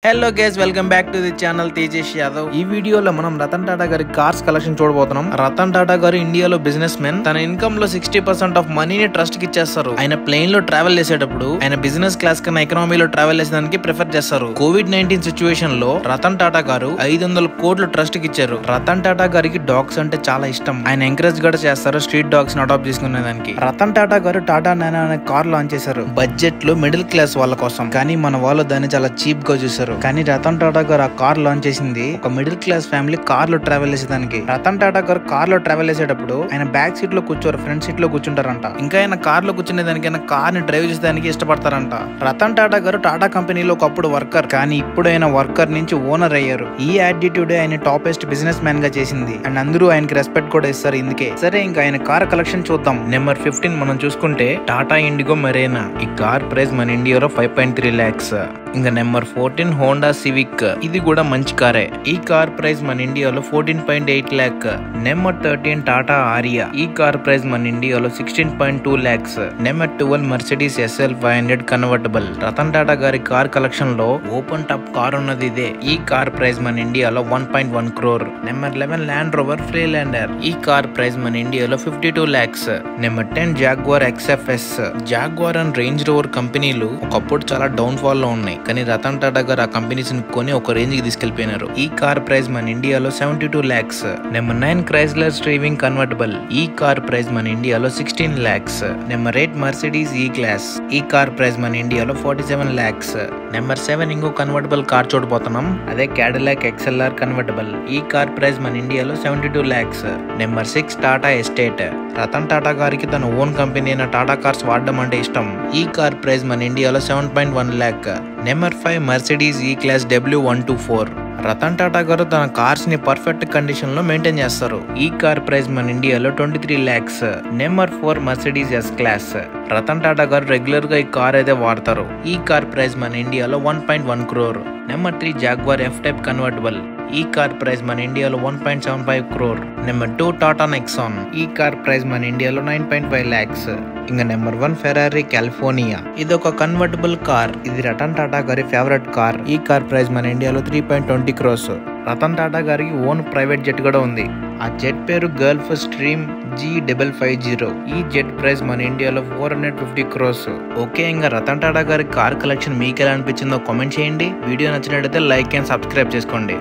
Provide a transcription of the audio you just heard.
Hello guys, welcome back to the channel Tejesh Yadav. ఈ వీడియోలో మనం రతన్ టాటా గారి కార్స్ కలెక్షన్ చూడబోతున్నాం. రతన్ టాటా గారు ఇండియాలో బిజినెస్ మెన్. తన ఇన్కమ్ లో 60% ఆఫ్ మనీని ట్రస్ట్ కి ఇచ్చేస్తారు. ఆయన ప్లేన్ లో ట్రావెల్ చేసేటప్పుడు ఆయన బిజినెస్ క్లాస్ కన్నా ఎకనామీలో ట్రావెల్ చేసేదానికి ప్రిఫర్ చేస్తారు. కోవిడ్-19 సిచ్యువేషన్ లో రతన్ టాటా గారు 500 కోట్లు ట్రస్ట్ కి ఇచ్చారు. రతన్ టాటా గారికి డాగ్స్ అంటే చాలా ఇష్టం. ఆయన ఎంకరేజ్ కూడా చేస్తారు స్ట్రీట్ డాగ్స్ ని అడాప్ట్ చేసుకునే దానికి. రతన్ టాటా గారు టాటా నానో అనే కార్ లాంచ్ చేశారు. బడ్జెట్ లో మిడిల్ క్లాస్ వాళ్ళ కోసం. కానీ మన వాళ్ళు దాన్ని చాలా చీప్ గా చూసారు. కానీ రతన్ టాటా గారు ఆ కార్ లాంచ్ చేసింది ఒక మిడిల్ క్లాస్ ఫ్యామిలీ కార్ లో ట్రావెల్ చేసేదానికి. రతన్ టాటా గారు కార్ లో ట్రావెల్ చేసేటప్పుడు ఆయన బ్యాక్ సీట్ లో కూర్చోరు, ఫ్రంట్ సీట్ లో కూర్చుంటారంట. ఇంకా ఆయన కార్ లో కూర్చునే దానికైనా కార్ ని డ్రైవ్ చేసేదానికి ఇష్టపడతారంట. రతన్ టాటా గారు టాటా కంపెనీలో ఒకప్పుడు వర్కర్, కానీ ఇప్పుడు ఆయన వర్కర్ నుంచి ఓనర్ అయ్యారు. ఈ యాటిట్యూడ్ ఆయన టాపెస్ట్ బిజినెస్ మ్యాన్ గా చేసింది. అండ్ అందరూ ఆయనకి రెస్పెక్ట్ కూడా ఇస్తారు ఇందుకే. సరే, ఇంకా ఆయన కార్ కలెక్షన్ చూద్దాం. నెంబర్ 15 మనం చూసుకుంటే టాటా ఇండిగో మెరీనా. ఈ కార్ ప్రైస్ మన ఇండియాలో 5.3 lakhs. ఇంకా నెంబర్ 14 హోండా సివిక్. ఇది కూడా మంచి కారే. ఈ కార్ ప్రైస్ మన ఇండియాలో 14.8 lakh. నెంబర్ 13 టాటా ఆరియా. ఈ కార్ ప్రైస్ మన ఇండియాలో 16.2 lakhs. Number 12 Mercedes SL 500 convertible. Ratan Tata గారి కార్ కలెక్షన్ లో ఓపెన్ టాప్ కార్ ఉన్నది ఇదే. ఈ కార్ ప్రైస్ మన ఇండియాలో 1.1 crore. Number 11 Land Rover Freelander. ఈ కార్ ప్రైస్ మన ఇండియాలో 52 lakhs. Number 10 Jaguar XFS. Jaguar and Range Rover కంపెనీలు ఒకప్పుడు చాలా డౌన్ ఫాల్ లో ఉన్నాయి, కానీ రతన్ టాటా గారు ఆ కంపెనీస్ ని కొని ఒక రేంజ్ కి తీసుకెళ్లిపోయినారు. ఈ కార్ ప్రైస్ మన ఇండియాలో 72 lakhs. Number 9 Chrysler Sebring convertible. ఈ కార్ ప్రైస్ మన ఇండియాలో 16 lakhs. Number 8 Mercedes E class. ఈ కార్ ప్రైస్ మన ఇండియాలో 47 lakhs. నెంబర్ 7 ఇంకో కన్వర్టబుల్ కార్ చూడబోతున్నాం, అదే క్యాడిలాక్ XLR కన్వర్టబుల్. ఈ కార్ ప్రైస్ మన ఇండియాలో 72 lakhs. Number 6 Tata estate. Ratan Tata గారికి తన ఓన్ కంపెనీ అయిన టాటా కార్స్ వాడడం అంటే ఇష్టం. ఈ కార్ ప్రైస్ మన ఇండియాలో 7.1 lakh. Number 5 Mercedes E class W124. Ratan Tata గారు తన కార్స్ ని పర్ఫెక్ట్ కండిషన్ లో మెయింటైన్ చేస్తారు. ఈ కార్ ప్రైస్ మన ఇండియాలో 23 lakhs. Number 4 Mercedes S class. Ratan Tata గారు రెగ్యులర్ గా ఈ కార్ అయితే వాడతారు. ఈ కార్ ప్రైస్ మన ఇండియాలో 1.1 crore. Number 3 jaguar F type convertible. ఈ కార్ ప్రైస్ మన ఇండియాలో 1.75 crore. Number 2 Tata Nexon. ఈ కార్ ప్రైస్ మన ఇండియాలో 9.5 lakhs. ఇంకా నెంబర్ 1 ఫెరారీ కాలిఫోర్నియా. ఇది ఒక కన్వర్టబుల్ కార్. ఇది రతన్ టాటా గారి ఫేవరెట్ కార్. ఈ కార్ ప్రైస్ మన ఇండియాలో 3.20 crores. రతన్ టాటా గారికి ఓన్ ప్రైవేట్ జెట్ కూడా ఉంది. ఆ జెట్ పేరు గల్ఫ్ స్ట్రీమ్ G550. ఈ జెట్ ప్రైస్ మన ఇండియాలో 450 crores. ఓకే, ఇంకా రతన్ టాటా గారి కార్ కలెక్షన్ మీకు ఎలా అనిపించిందో కామెంట్ చేయండి. వీడియో నచ్చినట్లయితే లైక్ అండ్ సబ్స్క్రైబ్ చేసుకోండి.